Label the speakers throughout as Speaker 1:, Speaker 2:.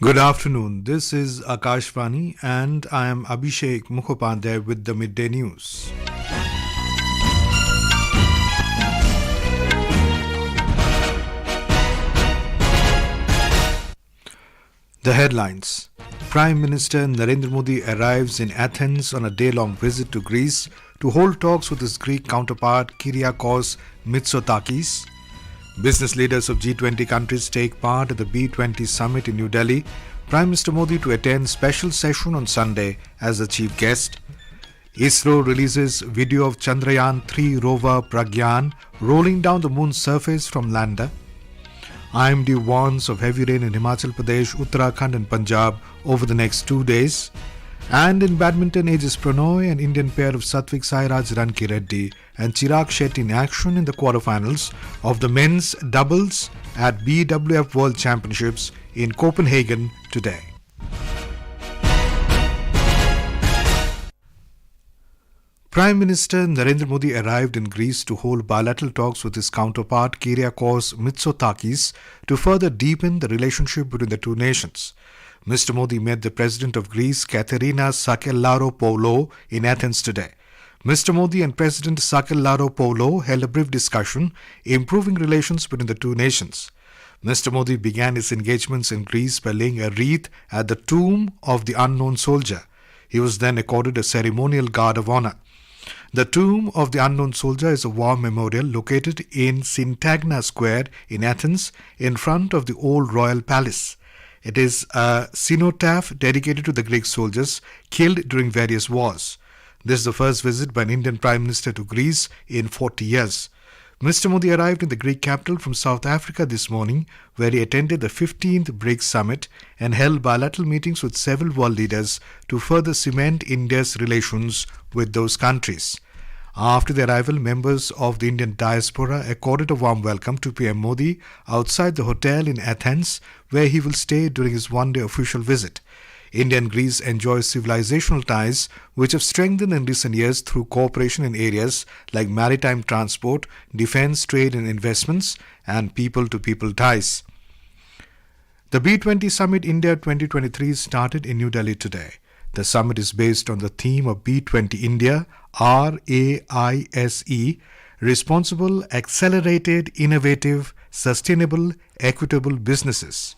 Speaker 1: Good afternoon. This is Akashvani and I am Abhishek Mukhopadhyay with the Midday News. The headlines. Prime Minister Narendra Modi arrives in Athens on a day-long visit to Greece to hold talks with his Greek counterpart Kyriakos Mitsotakis. Business leaders of G20 countries take part at the B20 Summit in New Delhi. Prime Minister Modi to attend special session on Sunday as the chief guest. ISRO releases video of Chandrayaan-3 rover Pragyan rolling down the moon's surface from lander. IMD warns of heavy rain in Himachal Pradesh, Uttarakhand and Punjab over the next 2 days. And in badminton, ages Prannoy and Indian pair of Satwiksairaj Rankireddy and Chirag Shetty in action in the quarterfinals of the men's doubles at BWF World Championships in Copenhagen today. Prime Minister Narendra Modi arrived in Greece to hold bilateral talks with his counterpart Kyriakos Mitsotakis to further deepen the relationship between the two nations. Mr. Modi met the President of Greece, Katerina Sakellaropoulou, in Athens today. Mr. Modi and President Sakellaropoulou held a brief discussion, improving relations between the two nations. Mr. Modi began his engagements in Greece by laying a wreath at the tomb of the unknown soldier. He was then accorded a ceremonial guard of honor. The tomb of the unknown soldier is a war memorial located in Syntagma Square in Athens in front of the old royal palace. It is a cenotaph dedicated to the Greek soldiers killed during various wars. This is the first visit by an Indian Prime Minister to Greece in 40 years. Mr. Modi arrived in the Greek capital from South Africa this morning, where he attended the 15th BRICS Summit and held bilateral meetings with several world leaders to further cement India's relations with those countries. After the arrival, members of the Indian diaspora accorded a warm welcome to PM Modi outside the hotel in Athens, where he will stay during his one-day official visit. India and Greece enjoy civilizational ties which have strengthened in recent years through cooperation in areas like maritime transport, defense, trade and investments, and people-to-people ties. The B20 Summit India 2023 started in New Delhi today. The summit is based on the theme of B20 India, RAISE, Responsible, Accelerated, Innovative, Sustainable, Equitable Businesses.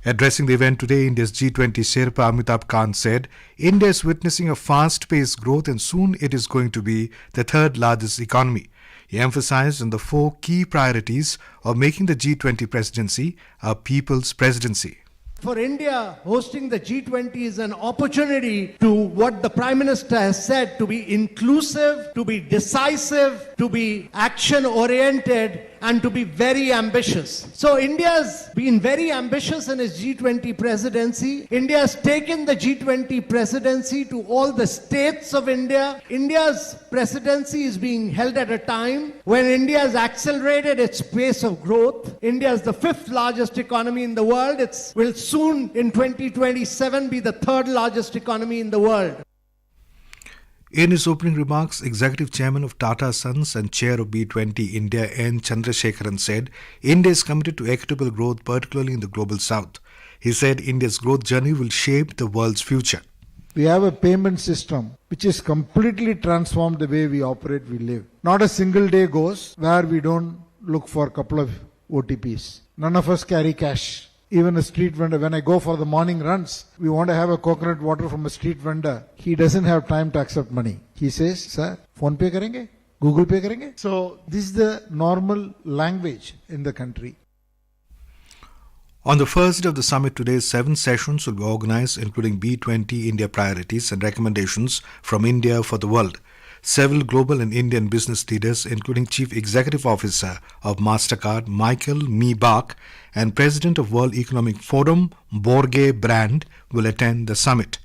Speaker 1: Addressing the event today, India's G20 Sherpa Amitabh Kant said, India is witnessing a fast-paced growth and soon it is going to be the third largest economy. He emphasized on the 4 key priorities of making the G20 presidency a people's presidency.
Speaker 2: For India, hosting the G20 is an opportunity to what the Prime Minister has said, to be inclusive, to be decisive, to be action-oriented, and to be very ambitious. So India's been very ambitious in its G20 presidency. India has taken the G20 presidency to all the states of India. India's presidency is being held at a time when India has accelerated its pace of growth. India is the 5th largest economy in the world. It will soon, in 2027, be the 3rd largest economy in the world.
Speaker 1: In his opening remarks, Executive Chairman of Tata Sons and Chair of B20 India N. Chandrasekaran said, India is committed to equitable growth, particularly in the global south. He said India's growth journey will shape the world's future.
Speaker 3: We have a payment system which is completely transformed the way we operate, we live. Not a single day goes where we don't look for a couple of OTPs. None of us carry cash. Even a street vendor, when I go for the morning runs, we want to have a coconut water from a street vendor. He doesn't have time to accept money. He says, sir, phone pay karenge? Google pay karenge? So this is the normal language in the country.
Speaker 1: On the first day of the summit today, 7 sessions will be organized, including B20 India priorities and recommendations from India for the world. Several global and Indian business leaders, including Chief Executive Officer of MasterCard, Michael Miebach, and President of World Economic Forum, Borge Brand, will attend the summit.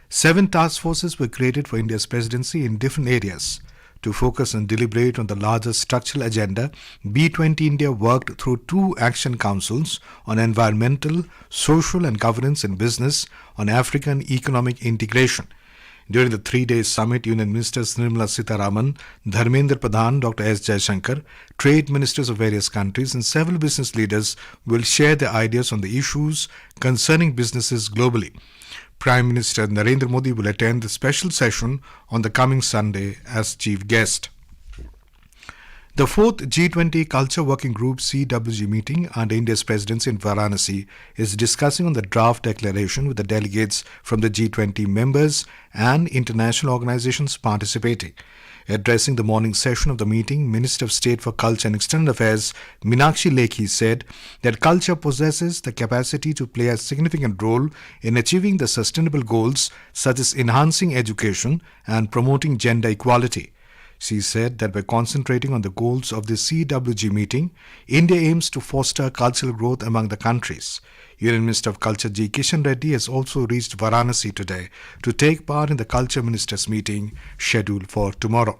Speaker 1: 7 task forces were created for India's presidency in different areas. To focus and deliberate on the larger structural agenda, B20 India worked through 2 action councils on environmental, social and governance in business, on African economic integration. During the 3-day summit, Union Ministers Nirmala Sitharaman, Dharmendra Pradhan, Dr. S. Jaishankar, trade ministers of various countries and several business leaders will share their ideas on the issues concerning businesses globally. Prime Minister Narendra Modi will attend the special session on the coming Sunday as chief guest. The 4th G20 Culture Working Group CWG meeting under India's presidency in Varanasi is discussing on the draft declaration with the delegates from the G20 members and international organizations participating. Addressing the morning session of the meeting, Minister of State for Culture and External Affairs Meenakshi Lekhi said that culture possesses the capacity to play a significant role in achieving the sustainable goals such as enhancing education and promoting gender equality. She said that by concentrating on the goals of the CWG meeting, India aims to foster cultural growth among the countries. Union Minister of Culture G. Kishan Reddy has also reached Varanasi today to take part in the Culture Ministers meeting scheduled for tomorrow.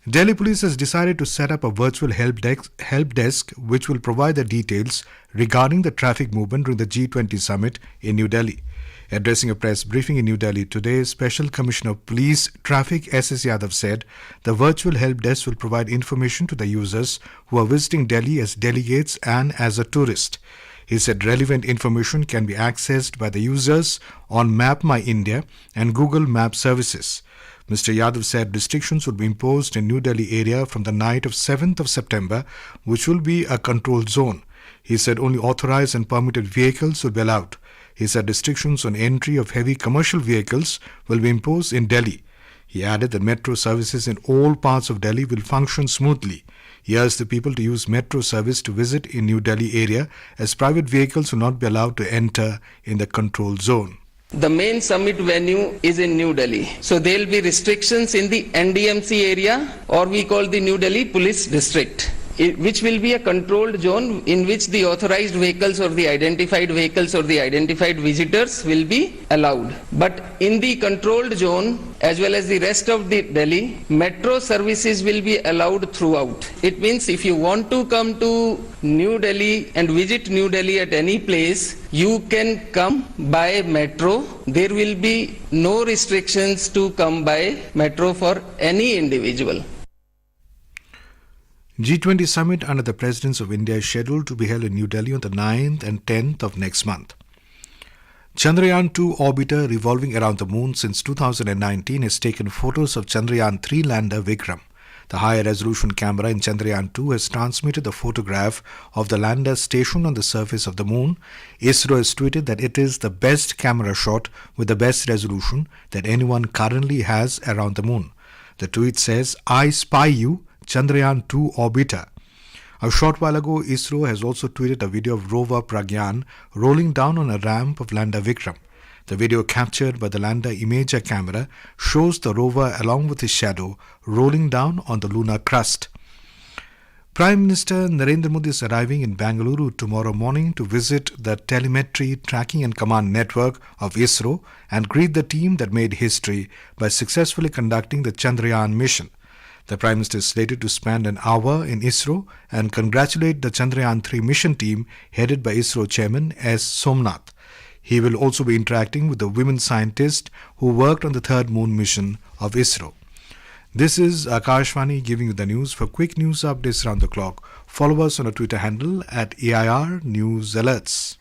Speaker 1: Delhi Police has decided to set up a virtual help desk which will provide the details regarding the traffic movement during the G20 Summit in New Delhi. Addressing a press briefing in New Delhi today, Special Commissioner of Police Traffic S.S. Yadav said the virtual help desk will provide information to the users who are visiting Delhi as delegates and as a tourist. He said relevant information can be accessed by the users on Map My India and Google Map services. Mr. Yadav said restrictions will be imposed in New Delhi area from the night of 7th of September, which will be a controlled zone. He said only authorized and permitted vehicles will be allowed. He said restrictions on entry of heavy commercial vehicles will be imposed in Delhi. He added that metro services in all parts of Delhi will function smoothly. He urged the people to use metro service to visit in New Delhi area as private vehicles will not be allowed to enter in the control zone.
Speaker 4: The main summit venue is in New Delhi. So there will be restrictions in the NDMC area, or we call the New Delhi Police District, which will be a controlled zone in which the authorized vehicles or the identified vehicles or the identified visitors will be allowed. But in the controlled zone, as well as the rest of the Delhi, metro services will be allowed throughout. It means if you want to come to New Delhi and visit New Delhi at any place, you can come by metro. There will be no restrictions to come by metro for any individual.
Speaker 1: G20 Summit under the Presidents of India is scheduled to be held in New Delhi on the 9th and 10th of next month. Chandrayaan-2 orbiter revolving around the moon since 2019 has taken photos of Chandrayaan-3 lander Vikram. The high-resolution camera in Chandrayaan-2 has transmitted the photograph of the lander stationed on the surface of the moon. ISRO has tweeted that it is the best camera shot with the best resolution that anyone currently has around the moon. The tweet says, "I spy you, Chandrayaan-2 orbiter." A short while ago, ISRO has also tweeted a video of rover Pragyan rolling down on a ramp of lander Vikram. The video captured by the lander imager camera shows the rover along with his shadow rolling down on the lunar crust. Prime Minister Narendra Modi is arriving in Bangalore tomorrow morning to visit the telemetry, tracking and command network of ISRO and greet the team that made history by successfully conducting the Chandrayaan mission. The Prime Minister is slated to spend an hour in ISRO and congratulate the Chandrayaan-3 mission team headed by ISRO Chairman S. Somnath. He will also be interacting with the women scientists who worked on the third moon mission of ISRO. This is Akashvani giving you the news. For quick news updates around the clock, follow us on our Twitter handle at AIR News Alerts.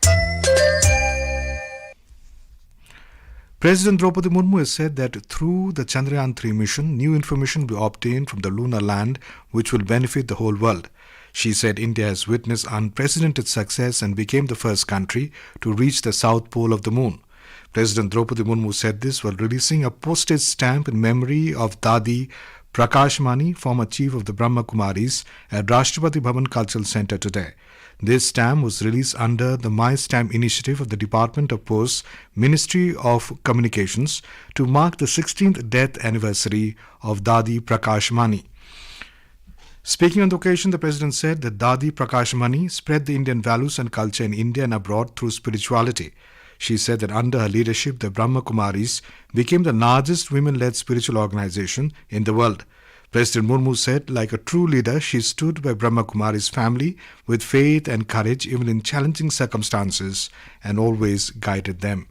Speaker 1: President Draupadi Murmu has said that through the Chandrayaan-3 mission, new information will be obtained from the lunar land which will benefit the whole world. She said India has witnessed unprecedented success and became the first country to reach the south pole of the moon. President Draupadi Murmu said this while releasing a postage stamp in memory of Dadi Prakashmani, former chief of the Brahma Kumaris, at Rashtrapati Bhavan Cultural Centre today. This stamp was released under the My Stamp initiative of the Department of Posts, Ministry of Communications, to mark the 16th death anniversary of Dadi Prakashmani. Speaking on the occasion, the President said that Dadi Prakashmani spread the Indian values and culture in India and abroad through spirituality. She said that under her leadership, the Brahma Kumaris became the largest women-led spiritual organization in the world. President Murmu said, like a true leader, she stood by Brahma Kumari's family with faith and courage even in challenging circumstances and always guided them.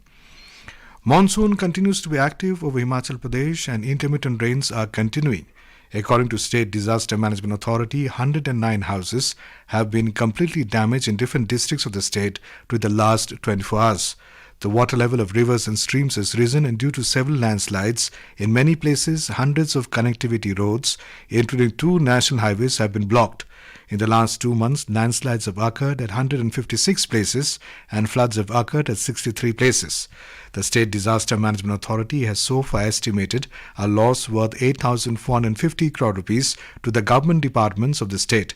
Speaker 1: Monsoon continues to be active over Himachal Pradesh and intermittent rains are continuing. According to State Disaster Management Authority, 109 houses have been completely damaged in different districts of the state during the last 24 hours. The water level of rivers and streams has risen, and due to several landslides, in many places hundreds of connectivity roads, including 2 national highways, have been blocked. In the last 2 months, landslides have occurred at 156 places and floods have occurred at 63 places. The State Disaster Management Authority has so far estimated a loss worth 8,450 crore rupees to the government departments of the state.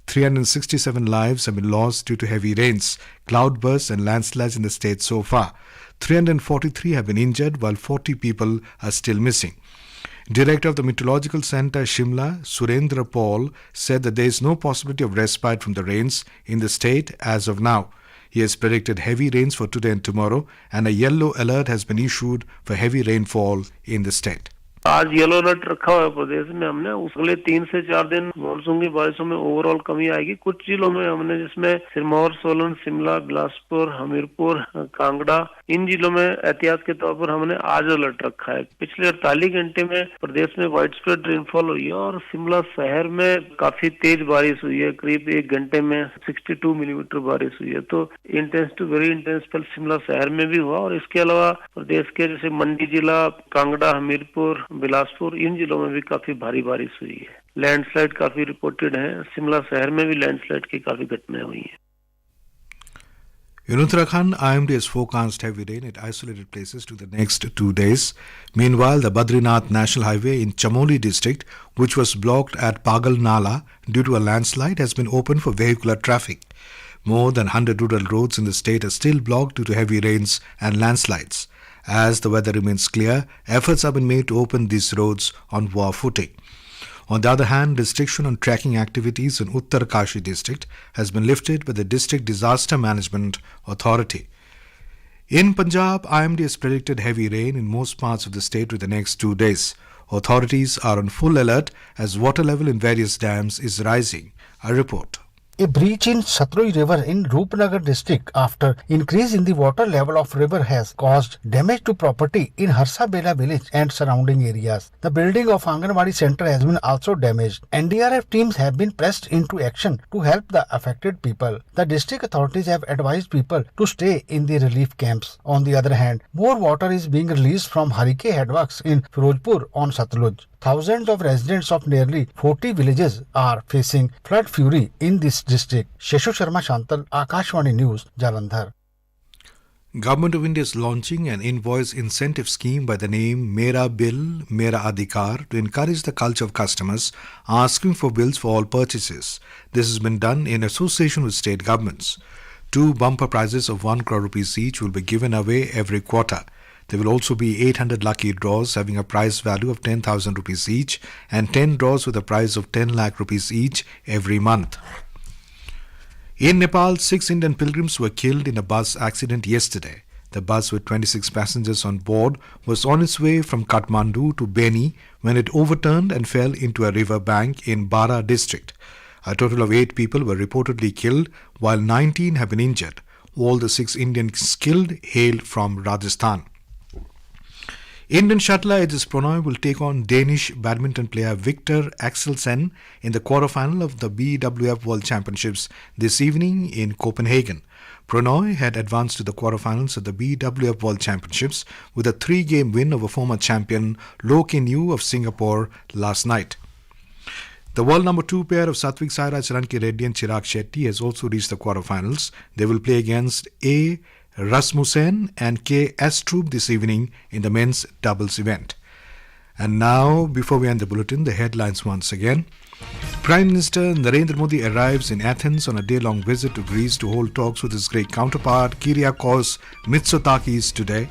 Speaker 1: 367 lives have been lost due to heavy rains, cloudbursts and landslides in the state so far. 343 have been injured while 40 people are still missing. Director of the Meteorological Centre Shimla, Surendra Paul, said that there is no possibility of respite from the rains in the state as of now. He has predicted heavy rains for today and tomorrow, and a yellow alert has been issued for heavy rainfall in the state.
Speaker 5: आज yellow alert रखा हुआ है प्रदेश में हमने अगले 3 से 4 दिन monsoon की बारिशों में ओवरऑल कमी आएगी। कुछ जिलों में हमने जिसमें सिरमौर, सोलन, शिमला, बिलासपुर, हमीरपुर, कांगड़ा, इन जिलों में एहतियात के तौर पर हमने आज अलर्ट रखा है। पिछले 48 घंटे में प्रदेश में वाइड स्प्रेड रेनफॉल हुई है और शिमला शहर में काफी तेज बारिश हुई है। करीब 1 घंटे में 62 मिलीमीटर बारिश हुई है। तो intense to very intense spell Shimla शहर में भी हुआ और इसके अलावा प्रदेश के जैसे मंडी जिला, कांगड़ा, हमीरपुर, बिलासपुर, इन जिलों में भी काफी भारी बारिश हुई है। लैंडस्लाइड काफी रिपोर्टेड है। शिमला शहर में भी लैंडस्लाइड की काफी घटनाएं हुई हैं।
Speaker 1: In Uttarakhand, IMD has forecast heavy rain at isolated places to the next 2 days. Meanwhile, the Badrinath National Highway in Chamoli district, which was blocked at Pagal Nala due to a landslide, has been opened for vehicular traffic. More than 100 rural roads in the state are still blocked due to heavy rains and landslides. As the weather remains clear, efforts have been made to open these roads on war footing. On the other hand, restriction on trekking activities in Uttarkashi district has been lifted by the District Disaster Management Authority. In Punjab, IMD has predicted heavy rain in most parts of the state within the next 2 days. Authorities are on full alert as water level in various dams is rising. A report.
Speaker 6: A breach in Satluj River in Rupnagar district after increase in the water level of river has caused damage to property in Harsabela village and surrounding areas. The building of Anganwadi center has been also damaged. NDRF teams have been pressed into action to help the affected people. The district authorities have advised people to stay in the relief camps. On the other hand, more water is being released from Harike headworks in Firozpur on Satluj. Thousands of residents of nearly 40 villages are facing flood fury in this district. Sheshu Sharma Shantal, Akashwani News, Jalandhar.
Speaker 1: Government of India is launching an invoice incentive scheme by the name Mera Bill, Mera Adhikar to encourage the culture of customers asking for bills for all purchases. This has been done in association with state governments. 2 bumper prizes of 1 crore rupees each will be given away every quarter. There will also be 800 lucky draws having a prize value of 10,000 rupees each and 10 draws with a prize of 10 lakh rupees each every month. In Nepal, 6 Indian pilgrims were killed in a bus accident yesterday. The bus with 26 passengers on board was on its way from Kathmandu to Beni when it overturned and fell into a river bank in Bara district. A total of 8 people were reportedly killed while 19 have been injured. All the 6 Indians killed hailed from Rajasthan. Indian shuttler Aegis Prannoy will take on Danish badminton player Victor Axelsen in the quarterfinal of the BWF World Championships this evening in Copenhagen. Prannoy had advanced to the quarterfinals of the BWF World Championships with a 3-game win over former champion Loh Kin Yew of Singapore last night. The world number 2 pair of Satwiksairaj, Rankireddy and Chirag Shetty has also reached the quarterfinals. They will play against A. Rasmussen and K. Astrup this evening in the men's doubles event. And now, before we end the bulletin, the headlines once again. Prime Minister Narendra Modi arrives in Athens on a day-long visit to Greece to hold talks with his Greek counterpart Kyriakos Mitsotakis today.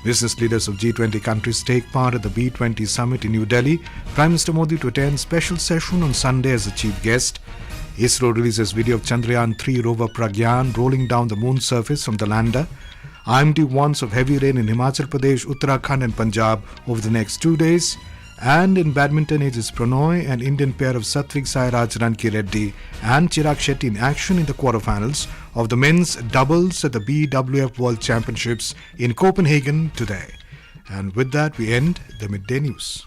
Speaker 1: Business leaders of G20 countries take part at the B20 Summit in New Delhi. Prime Minister Modi to attend special session on Sunday as the chief guest. ISRO releases video of Chandrayaan-3 rover Pragyan rolling down the moon's surface from the lander. IMD warns of heavy rain in Himachal Pradesh, Uttarakhand and Punjab over the next 2 days. And in badminton, it is Prannoy and Indian pair of Satwiksairaj, Rankireddy and Chirag Shetty in action in the quarterfinals of the men's doubles at the BWF World Championships in Copenhagen today. And with that, we end the midday news.